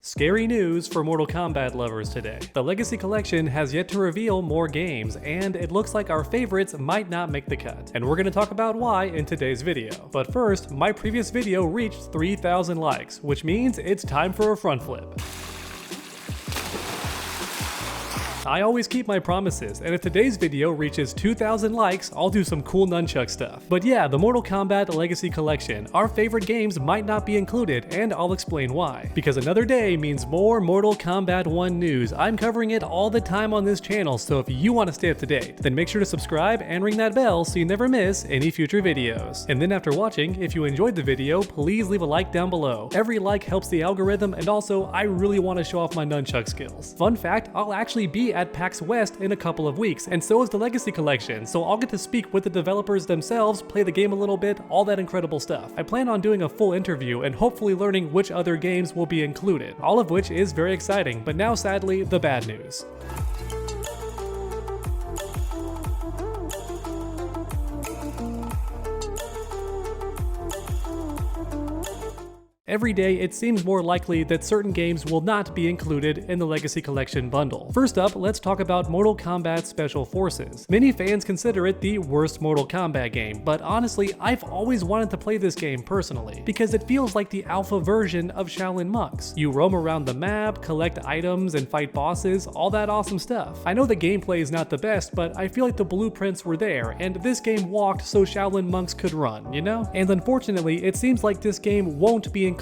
Scary news for Mortal Kombat lovers today. The Legacy Collection has yet to reveal more games, and it looks like our favorites might not make the cut. And we're going to talk about why in today's video. But first, my previous video reached 3,000 likes, which means it's time for a front flip. I always keep my promises, and if today's video reaches 2,000 likes, I'll do some cool nunchuck stuff. But yeah, the Mortal Kombat Legacy Collection, our favorite games might not be included, and I'll explain why. Because another day means more Mortal Kombat 1 news. I'm covering it all the time on this channel, so if you want to stay up to date, then make sure to subscribe and ring that bell so you never miss any future videos. And then after watching, if you enjoyed the video, please leave a like down below. Every like helps the algorithm, and also, I really want to show off my nunchuck skills. Fun fact, I'll actually be at PAX West in a couple of weeks, and so is the Legacy Collection, so I'll get to speak with the developers themselves, play the game a little bit, all that incredible stuff. I plan on doing a full interview and hopefully learning which other games will be included, all of which is very exciting, but now sadly, the bad news. Every day, it seems more likely that certain games will not be included in the Legacy Collection bundle. First up, let's talk about Mortal Kombat Special Forces. Many fans consider it the worst Mortal Kombat game, but honestly, I've always wanted to play this game personally, because it feels like the alpha version of Shaolin Monks. You roam around the map, collect items, and fight bosses, all that awesome stuff. I know the gameplay is not the best, but I feel like the blueprints were there, and this game walked so Shaolin Monks could run, you know? And unfortunately, it seems like this game won't be included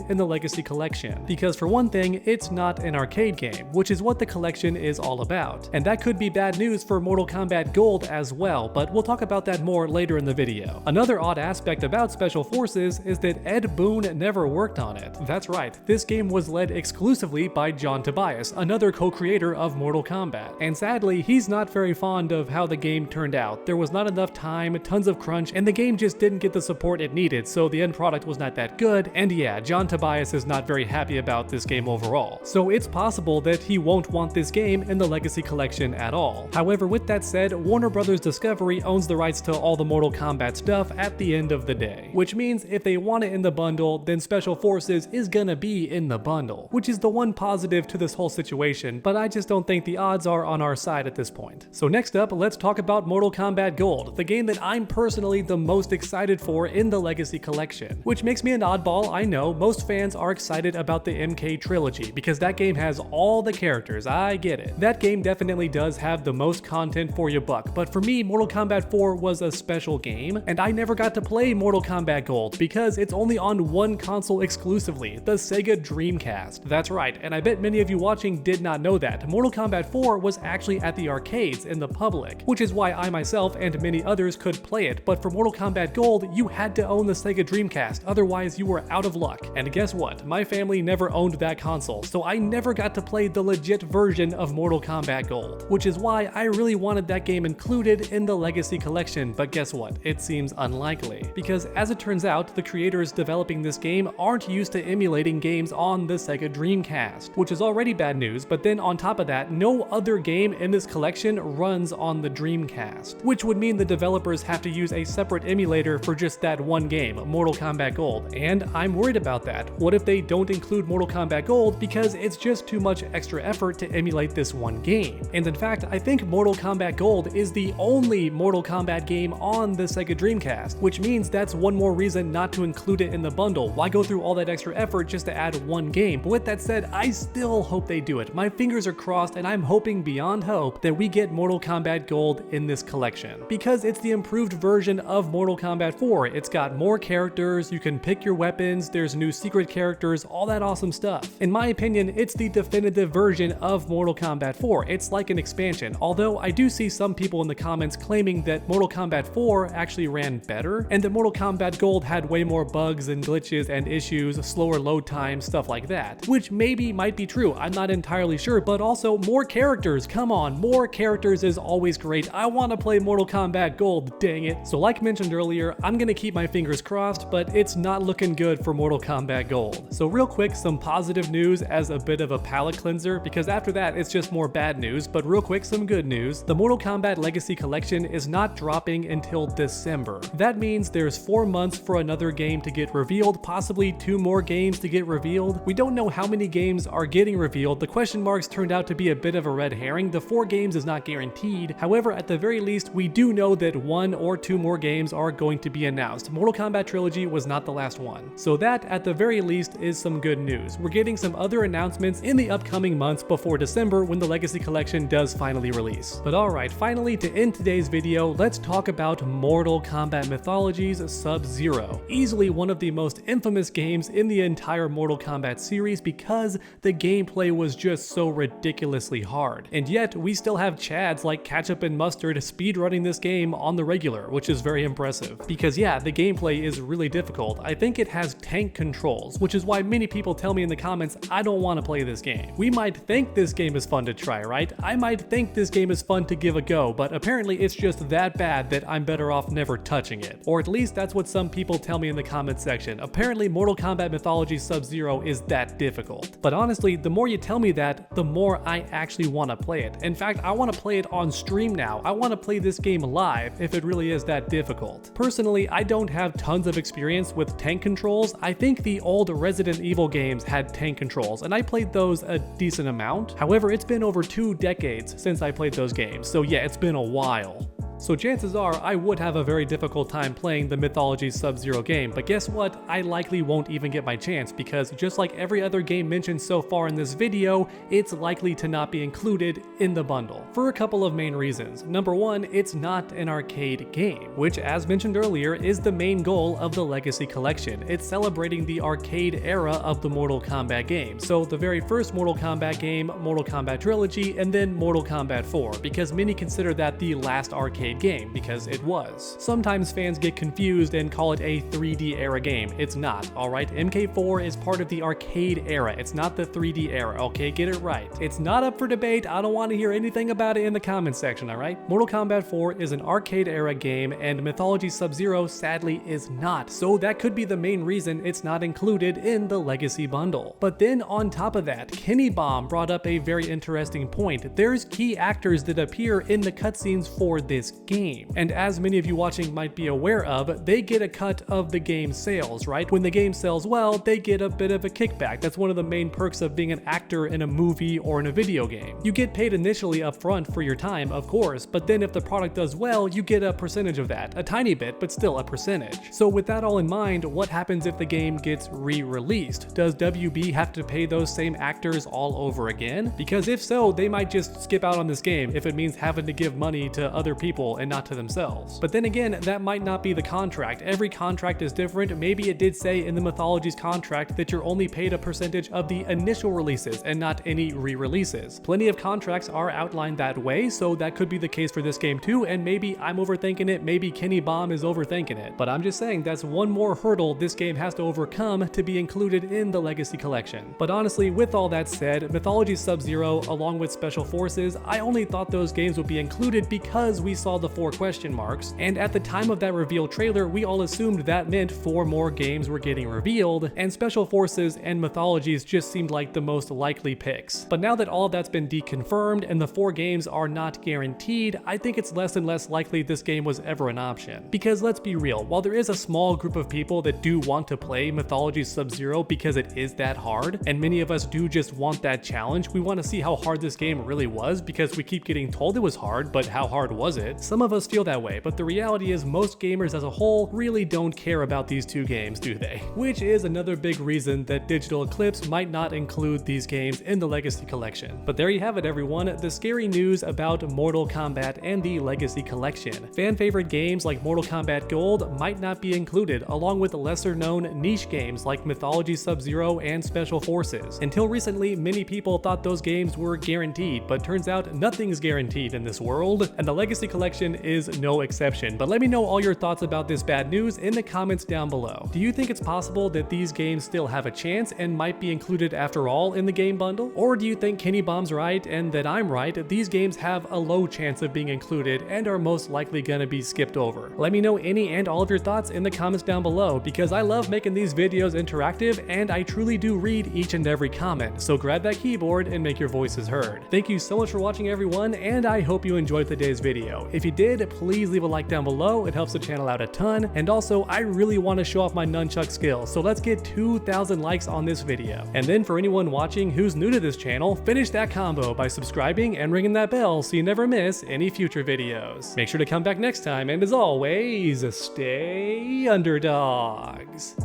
in the Legacy Collection, because for one thing, it's not an arcade game, which is what the collection is all about. And that could be bad news for Mortal Kombat Gold as well, but we'll talk about that more later in the video. Another odd aspect about Special Forces is that Ed Boon never worked on it. That's right, this game was led exclusively by John Tobias, another co-creator of Mortal Kombat. And sadly, he's not very fond of how the game turned out. There was not enough time, tons of crunch, and the game just didn't get the support it needed, so the end product was not that good, and yeah, John Tobias is not very happy about this game overall. So it's possible that he won't want this game in the Legacy Collection at all. However, with that said, Warner Bros. Discovery owns the rights to all the Mortal Kombat stuff at the end of the day. Which means if they want it in the bundle, then Special Forces is gonna be in the bundle. Which is the one positive to this whole situation, but I just don't think the odds are on our side at this point. So next up, let's talk about Mortal Kombat Gold, the game that I'm personally the most excited for in the Legacy Collection. Which makes me an oddball, I know. Most fans are excited about the MK trilogy because that game has all the characters, I get it. That game definitely does have the most content for your buck, but for me, Mortal Kombat 4 was a special game, and I never got to play Mortal Kombat Gold because it's only on one console exclusively, the Sega Dreamcast. That's right, and I bet many of you watching did not know that. Mortal Kombat 4 was actually at the arcades in the public, which is why I myself and many others could play it, but for Mortal Kombat Gold, you had to own the Sega Dreamcast, otherwise you were out of luck. And guess what? My family never owned that console, so I never got to play the legit version of Mortal Kombat Gold, which is why I really wanted that game included in the Legacy Collection, but guess what? It seems unlikely. Because as it turns out, the creators developing this game aren't used to emulating games on the Sega Dreamcast, which is already bad news, but then on top of that, no other game in this collection runs on the Dreamcast, which would mean the developers have to use a separate emulator for just that one game, Mortal Kombat Gold, and I'm worried about that. What if they don't include Mortal Kombat Gold because it's just too much extra effort to emulate this one game? And in fact, I think Mortal Kombat Gold is the only Mortal Kombat game on the Sega Dreamcast, which means that's one more reason not to include it in the bundle. Why go through all that extra effort just to add one game? But with that said, I still hope they do it. My fingers are crossed, and I'm hoping beyond hope that we get Mortal Kombat Gold in this collection, because it's the improved version of Mortal Kombat 4. It's got more characters, you can pick your weapons, there's new secret characters, all that awesome stuff. In my opinion, it's the definitive version of Mortal Kombat 4. It's like an expansion, although I do see some people in the comments claiming that Mortal Kombat 4 actually ran better, and that Mortal Kombat Gold had way more bugs and glitches and issues, slower load times, stuff like that. Which maybe might be true, I'm not entirely sure, but also more characters, come on, more characters is always great. I want to play Mortal Kombat Gold, dang it. So like mentioned earlier, I'm gonna keep my fingers crossed, but it's not looking good for Mortal Mortal Kombat Gold. So real quick, some positive news as a bit of a palate cleanser, because after that it's just more bad news, but real quick, some good news. The Mortal Kombat Legacy Collection is not dropping until December. That means there's 4 months for another game to get revealed, possibly 2 more games to get revealed. We don't know how many games are getting revealed. The question marks turned out to be a bit of a red herring. The 4 games is not guaranteed. However, at the very least, we do know that 1 or 2 more games are going to be announced. Mortal Kombat Trilogy was not the last one. So that, at the very least, is some good news. We're getting some other announcements in the upcoming months before December when the Legacy Collection does finally release. But alright, finally, to end today's video, let's talk about Mortal Kombat Mythology's Sub-Zero. Easily one of the most infamous games in the entire Mortal Kombat series because the gameplay was just so ridiculously hard. And yet, we still have chads like Ketchup and Mustard speedrunning this game on the regular, which is very impressive. Because yeah, the gameplay is really difficult. I think it has tank controls, which is why many people tell me in the comments, I don't want to play this game. We might think this game is fun to try, right? I might think this game is fun to give a go, but apparently it's just that bad that I'm better off never touching it. Or at least that's what some people tell me in the comment section. Apparently Mortal Kombat Mythology Sub-Zero is that difficult. But honestly, the more you tell me that, the more I actually want to play it. In fact, I want to play it on stream now. I want to play this game live if it really is that difficult. Personally, I don't have tons of experience with tank controls. I think the old Resident Evil games had tank controls, and I played those a decent amount. However, it's been over 2 decades since I played those games, so yeah, it's been a while. So chances are I would have a very difficult time playing the Mythology Sub-Zero game, but guess what? I likely won't even get my chance because just like every other game mentioned so far in this video, it's likely to not be included in the bundle. For a couple of main reasons. Number one, it's not an arcade game, which as mentioned earlier is the main goal of the Legacy Collection. It's celebrating the arcade era of the Mortal Kombat game. So the very first Mortal Kombat game, Mortal Kombat Trilogy, and then Mortal Kombat 4, because many consider that the last arcade game, because it was. Sometimes fans get confused and call it a 3D era game. It's not, alright? MK4 is part of the arcade era. It's not the 3D era, okay? Get it right. It's not up for debate. I don't want to hear anything about it in the comment section, alright? Mortal Kombat 4 is an arcade era game, and Mythology Sub-Zero sadly is not. So that could be the main reason it's not included in the Legacy bundle. But then on top of that, Kenny Bomb brought up a very interesting point. There's key actors that appear in the cutscenes for this game. And as many of you watching might be aware of, they get a cut of the game's sales, right? When the game sells well, they get a bit of a kickback. That's one of the main perks of being an actor in a movie or in a video game. You get paid initially up front for your time, of course, but then if the product does well, you get a percentage of that. A tiny bit, but still a percentage. So with that all in mind, what happens if the game gets re-released? Does WB have to pay those same actors all over again? Because if so, they might just skip out on this game if it means having to give money to other people and not to themselves. But then again, that might not be the contract. Every contract is different. Maybe it did say in the Mythology's contract that you're only paid a percentage of the initial releases and not any re-releases. Plenty of contracts are outlined that way, so that could be the case for this game too, and maybe I'm overthinking it, maybe Kenny Bomb is overthinking it. But I'm just saying that's one more hurdle this game has to overcome to be included in the Legacy Collection. But honestly, with all that said, Mythology Sub-Zero along with Special Forces, I only thought those games would be included because we saw the 4 question marks, and at the time of that reveal trailer, we all assumed that meant 4 more games were getting revealed, and Special Forces and Mythologies just seemed like the most likely picks. But now that all of that's been deconfirmed and the 4 games are not guaranteed, I think it's less and less likely this game was ever an option. Because let's be real, while there is a small group of people that do want to play Mythology Sub-Zero because it is that hard, and many of us do just want that challenge, we want to see how hard this game really was because we keep getting told it was hard, but how hard was it? Some of us feel that way, but the reality is most gamers as a whole really don't care about these 2 games, do they? Which is another big reason that Digital Eclipse might not include these games in the Legacy Collection. But there you have it everyone, the scary news about Mortal Kombat and the Legacy Collection. Fan favorite games like Mortal Kombat Gold might not be included, along with lesser known niche games like Mythology Sub-Zero and Special Forces. Until recently, many people thought those games were guaranteed, but turns out nothing's guaranteed in this world, and the Legacy Collection Kollection is no exception, but let me know all your thoughts about this bad news in the comments down below. Do you think it's possible that these games still have a chance and might be included after all in the game bundle? Or do you think Kenny Bomb's right and that I'm right, these games have a low chance of being included and are most likely gonna be skipped over? Let me know any and all of your thoughts in the comments down below, because I love making these videos interactive and I truly do read each and every comment, so grab that keyboard and make your voices heard. Thank you so much for watching, everyone, and I hope you enjoyed today's video. If you did, please leave a like down below, it helps the channel out a ton, and also I really want to show off my nunchuck skills, so let's get 2,000 likes on this video. And then for anyone watching who's new to this channel, finish that combo by subscribing and ringing that bell so you never miss any future videos. Make sure to come back next time, and as always, stay underdogs.